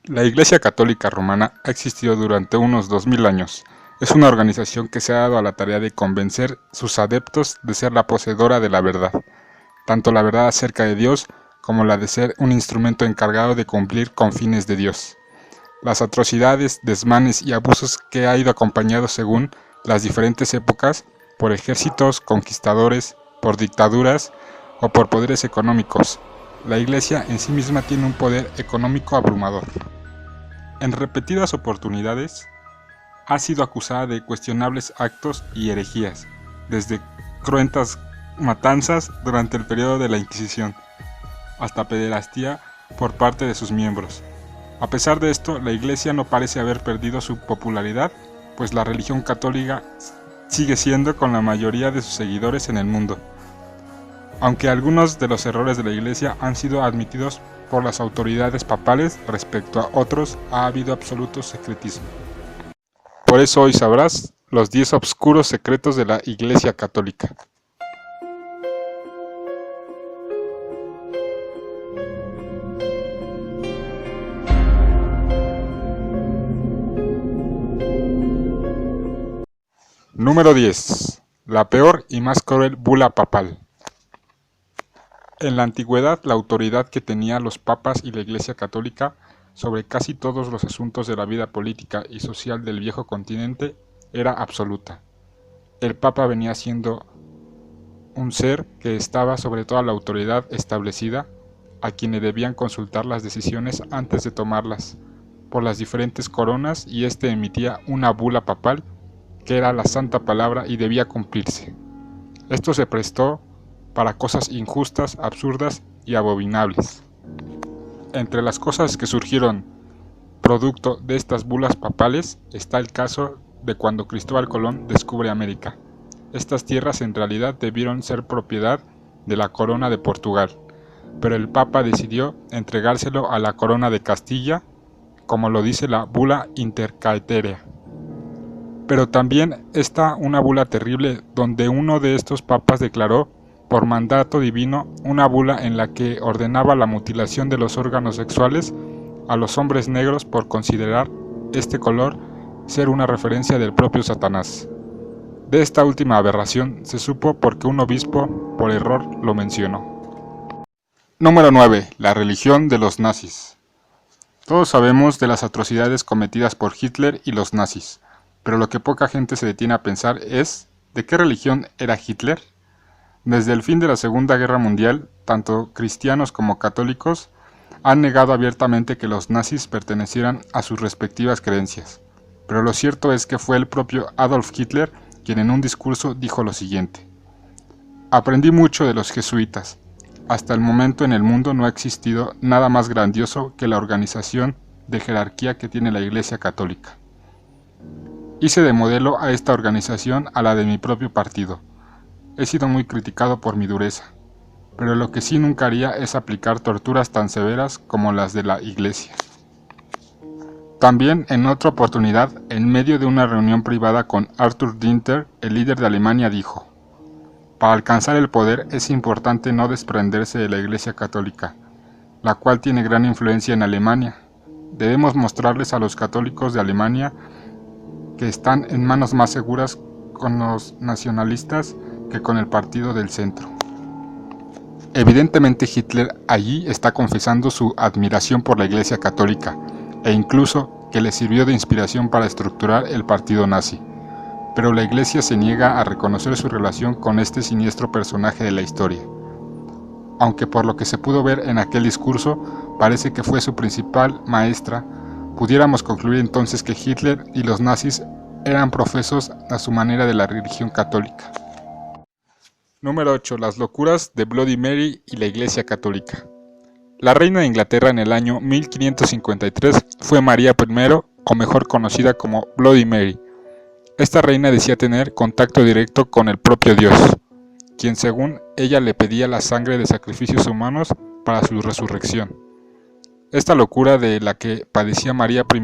La Iglesia Católica Romana ha existido durante unos 2000 años. Es una organización que se ha dado a la tarea de convencer sus adeptos de ser la poseedora de la verdad, tanto la verdad acerca de Dios como la de ser un instrumento encargado de cumplir con fines de Dios. Las atrocidades, desmanes y abusos que ha ido acompañados según las diferentes épocas por ejércitos conquistadores, por dictaduras o por poderes económicos. La Iglesia en sí misma tiene un poder económico abrumador. En repetidas oportunidades ha sido acusada de cuestionables actos y herejías, desde cruentas matanzas durante el periodo de la Inquisición, hasta pederastía por parte de sus miembros. A pesar de esto, la Iglesia no parece haber perdido su popularidad, pues la religión católica sigue siendo con la mayoría de sus seguidores en el mundo, aunque algunos de los errores de la Iglesia han sido admitidos por las autoridades papales, respecto a otros ha habido absoluto secretismo. Por eso hoy sabrás los 10 obscuros secretos de la Iglesia Católica. Número 10. La peor y más cruel bula papal. En la antigüedad, la autoridad que tenían los papas y la Iglesia Católica sobre casi todos los asuntos de la vida política y social del viejo continente era absoluta. El papa venía siendo un ser que estaba sobre toda la autoridad establecida, a quien le debían consultar las decisiones antes de tomarlas por las diferentes coronas, y éste emitía una bula papal que era la santa palabra y debía cumplirse. Esto se prestó para cosas injustas, absurdas y abominables. Entre las cosas que surgieron producto de estas bulas papales está el caso de cuando Cristóbal Colón descubre América. Estas tierras en realidad debieron ser propiedad de la corona de Portugal, pero el Papa decidió entregárselo a la corona de Castilla, como lo dice la bula intercaeterea. Pero también está una bula terrible donde uno de estos papas declaró por mandato divino una bula en la que ordenaba la mutilación de los órganos sexuales a los hombres negros por considerar este color ser una referencia del propio Satanás. De esta última aberración se supo porque un obispo por error lo mencionó. Número 9. La religión de los nazis. Todos sabemos de las atrocidades cometidas por Hitler y los nazis, pero lo que poca gente se detiene a pensar es ¿de qué religión era Hitler? Desde el fin de la Segunda Guerra Mundial, tanto cristianos como católicos han negado abiertamente que los nazis pertenecieran a sus respectivas creencias, pero lo cierto es que fue el propio Adolf Hitler quien en un discurso dijo lo siguiente: «Aprendí mucho de los jesuitas. Hasta el momento en el mundo no ha existido nada más grandioso que la organización de jerarquía que tiene la Iglesia Católica. Hice de modelo a esta organización a la de mi propio partido. He sido muy criticado por mi dureza, pero lo que sí nunca haría es aplicar torturas tan severas como las de la Iglesia». También en otra oportunidad, en medio de una reunión privada con Arthur Dinter, el líder de Alemania, dijo: «Para alcanzar el poder es importante no desprenderse de la Iglesia Católica, la cual tiene gran influencia en Alemania. Debemos mostrarles a los católicos de Alemania que están en manos más seguras con los nacionalistas que con el partido del centro». Evidentemente Hitler allí está confesando su admiración por la Iglesia Católica, e incluso que le sirvió de inspiración para estructurar el partido nazi. Pero la Iglesia se niega a reconocer su relación con este siniestro personaje de la historia. Aunque por lo que se pudo ver en aquel discurso parece que fue su principal maestra, pudiéramos concluir entonces que Hitler y los nazis eran profesos a su manera de la religión católica. Número 8. Las locuras de Bloody Mary y la Iglesia Católica. La reina de Inglaterra en el año 1553 fue María I, o mejor conocida como Bloody Mary. Esta reina decía tener contacto directo con el propio Dios, quien según ella le pedía la sangre de sacrificios humanos para su resurrección. Esta locura de la que padecía María I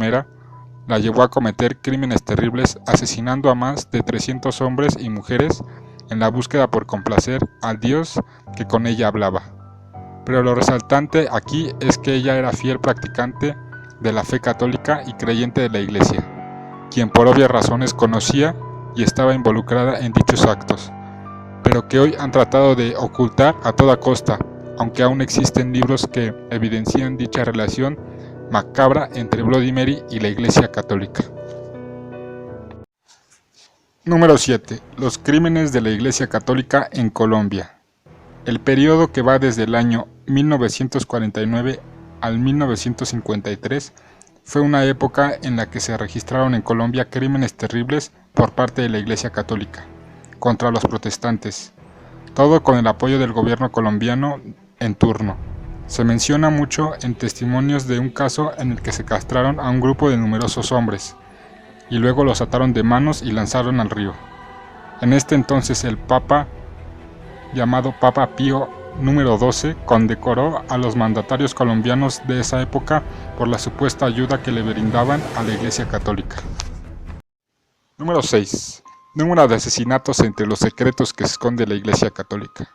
la llevó a cometer crímenes terribles, asesinando a más de 300 hombres y mujeres en la búsqueda por complacer al Dios que con ella hablaba. Pero lo resaltante aquí es que ella era fiel practicante de la fe católica y creyente de la Iglesia, quien por obvias razones conocía y estaba involucrada en dichos actos, pero que hoy han tratado de ocultar a toda costa, aunque aún existen libros que evidencian dicha relación macabra entre Bloody Mary y la Iglesia Católica. Número 7. Los crímenes de la Iglesia Católica en Colombia. El periodo que va desde el año 1949 al 1953 fue una época en la que se registraron en Colombia crímenes terribles por parte de la Iglesia Católica contra los protestantes, todo con el apoyo del gobierno colombiano en turno. Se menciona mucho en testimonios de un caso en el que se castraron a un grupo de numerosos hombres y luego los ataron de manos y lanzaron al río. En este entonces el Papa, llamado Papa Pío número 12, condecoró a los mandatarios colombianos de esa época por la supuesta ayuda que le brindaban a la Iglesia Católica. Número 6. Número de asesinatos entre los secretos que esconde la Iglesia Católica.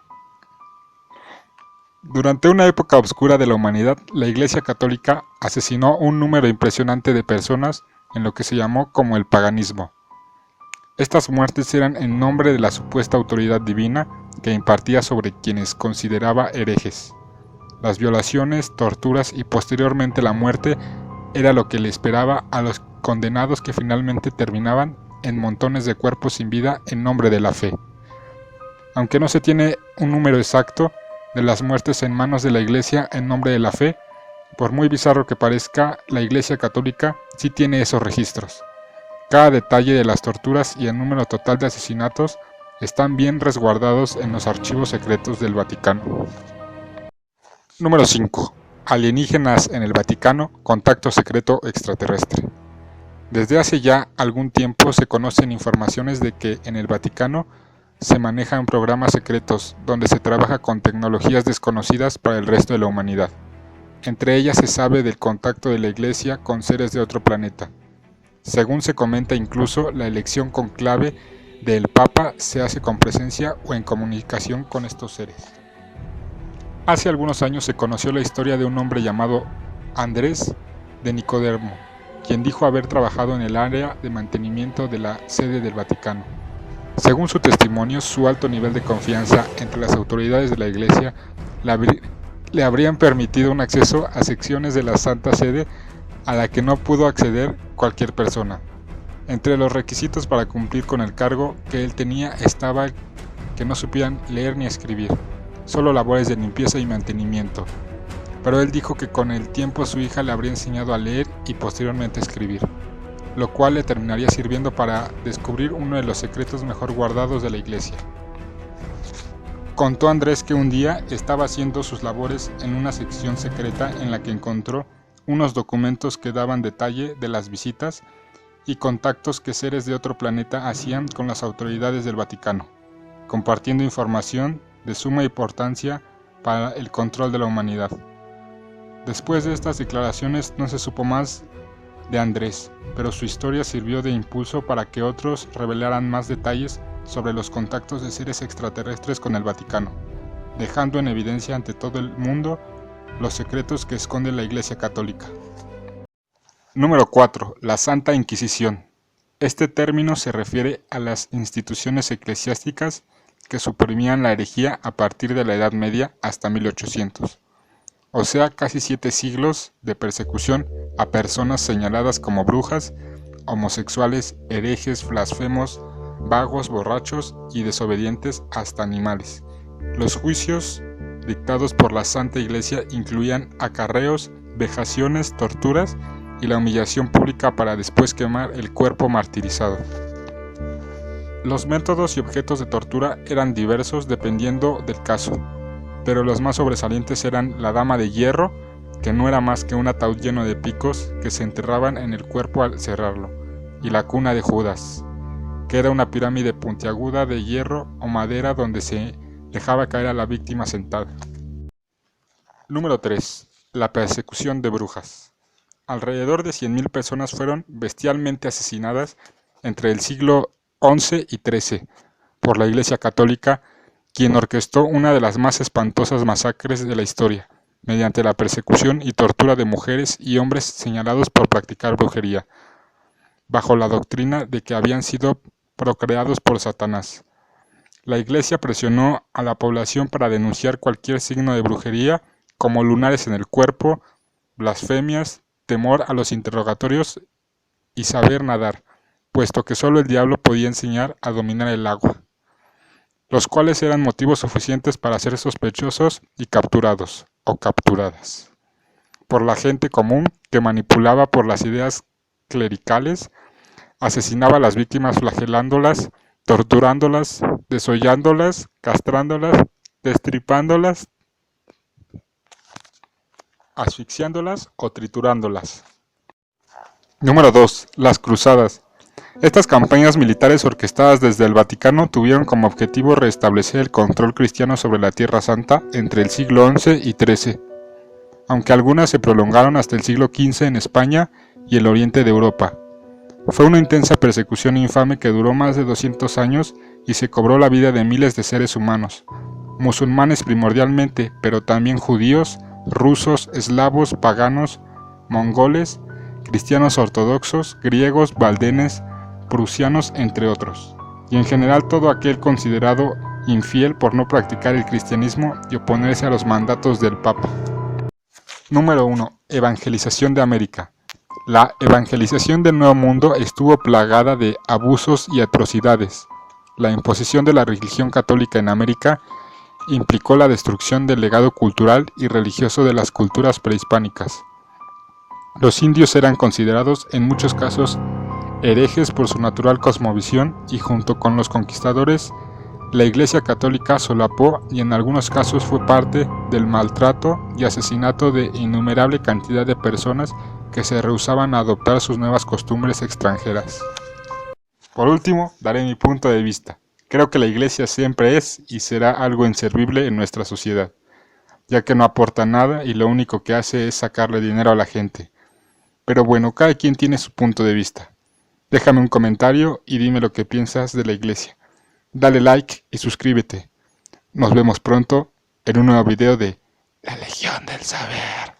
Durante una época oscura de la humanidad, la Iglesia Católica asesinó un número impresionante de personas en lo que se llamó como el paganismo. Estas muertes eran en nombre de la supuesta autoridad divina que impartía sobre quienes consideraba herejes. Las violaciones, torturas y posteriormente la muerte era lo que le esperaba a los condenados, que finalmente terminaban en montones de cuerpos sin vida en nombre de la fe. Aunque no se tiene un número exacto de las muertes en manos de la Iglesia en nombre de la fe, por muy bizarro que parezca, la Iglesia Católica sí tiene esos registros. Cada detalle de las torturas y el número total de asesinatos están bien resguardados en los archivos secretos del Vaticano. Número 5. Alienígenas en el Vaticano, contacto secreto extraterrestre. Desde hace ya algún tiempo se conocen informaciones de que en el Vaticano se manejan programas secretos donde se trabaja con tecnologías desconocidas para el resto de la humanidad. Entre ellas se sabe del contacto de la Iglesia con seres de otro planeta. Según se comenta, incluso la elección conclave del Papa se hace con presencia o en comunicación con estos seres. Hace algunos años se conoció la historia de un hombre llamado Andrés de Nicodemo, quien dijo haber trabajado en el área de mantenimiento de la sede del Vaticano. Según su testimonio, su alto nivel de confianza entre las autoridades de la Iglesia le habrían permitido un acceso a secciones de la Santa Sede a la que no pudo acceder cualquier persona. Entre los requisitos para cumplir con el cargo que él tenía estaba que no supieran leer ni escribir, solo labores de limpieza y mantenimiento. Pero él dijo que con el tiempo su hija le habría enseñado a leer y posteriormente a escribir, lo cual le terminaría sirviendo para descubrir uno de los secretos mejor guardados de la Iglesia. Contó Andrés que un día estaba haciendo sus labores en una sección secreta en la que encontró unos documentos que daban detalle de las visitas y contactos que seres de otro planeta hacían con las autoridades del Vaticano, compartiendo información de suma importancia para el control de la humanidad. Después de estas declaraciones no se supo más de Andrés, pero su historia sirvió de impulso para que otros revelaran más detalles sobre los contactos de seres extraterrestres con el Vaticano, dejando en evidencia ante todo el mundo los secretos que esconde la Iglesia Católica. Número 4. La Santa Inquisición. Este término se refiere a las instituciones eclesiásticas que suprimían la herejía a partir de la Edad Media hasta 1800. O sea, casi 7 siglos de persecución a personas señaladas como brujas, homosexuales, herejes, blasfemos, vagos, borrachos y desobedientes hasta animales. Los juicios dictados por la Santa Iglesia incluían acarreos, vejaciones, torturas y la humillación pública para después quemar el cuerpo martirizado. Los métodos y objetos de tortura eran diversos dependiendo del caso, pero los más sobresalientes eran la dama de hierro, que no era más que un ataúd lleno de picos que se enterraban en el cuerpo al cerrarlo, y la cuna de Judas, que era una pirámide puntiaguda de hierro o madera donde se dejaba caer a la víctima sentada. Número 3. La persecución de brujas. Alrededor de 100.000 personas fueron bestialmente asesinadas entre el siglo XI y XIII por la Iglesia Católica, quien orquestó una de las más espantosas masacres de la historia, mediante la persecución y tortura de mujeres y hombres señalados por practicar brujería, bajo la doctrina de que habían sido procreados por Satanás. La Iglesia presionó a la población para denunciar cualquier signo de brujería, como lunares en el cuerpo, blasfemias, temor a los interrogatorios y saber nadar, puesto que solo el diablo podía enseñar a dominar el agua, los cuales eran motivos suficientes para ser sospechosos y capturados o capturadas por la gente común que manipulaba por las ideas clericales, asesinaba a las víctimas flagelándolas, torturándolas, desollándolas, castrándolas, destripándolas, asfixiándolas o triturándolas. Número 2. Las cruzadas. Estas campañas militares orquestadas desde el Vaticano tuvieron como objetivo restablecer el control cristiano sobre la Tierra Santa entre el siglo XI y XIII, aunque algunas se prolongaron hasta el siglo XV en España y el oriente de Europa. Fue una intensa persecución infame que duró más de 200 años y se cobró la vida de miles de seres humanos, musulmanes primordialmente, pero también judíos, rusos, eslavos, paganos, mongoles, cristianos ortodoxos, griegos, valdenes, prusianos, entre otros, y en general todo aquel considerado infiel por no practicar el cristianismo y oponerse a los mandatos del Papa. Número 1. Evangelización de América. La evangelización del Nuevo Mundo estuvo plagada de abusos y atrocidades. La imposición de la religión católica en América implicó la destrucción del legado cultural y religioso de las culturas prehispánicas. Los indios eran considerados en muchos casos herejes por su natural cosmovisión y junto con los conquistadores, la Iglesia Católica solapó y en algunos casos fue parte del maltrato y asesinato de innumerable cantidad de personas que se rehusaban a adoptar sus nuevas costumbres extranjeras. Por último, daré mi punto de vista. Creo que la Iglesia siempre es y será algo inservible en nuestra sociedad, ya que no aporta nada y lo único que hace es sacarle dinero a la gente. Pero bueno, cada quien tiene su punto de vista. Déjame un comentario y dime lo que piensas de la Iglesia. Dale like y suscríbete. Nos vemos pronto en un nuevo video de La Legión del Saber.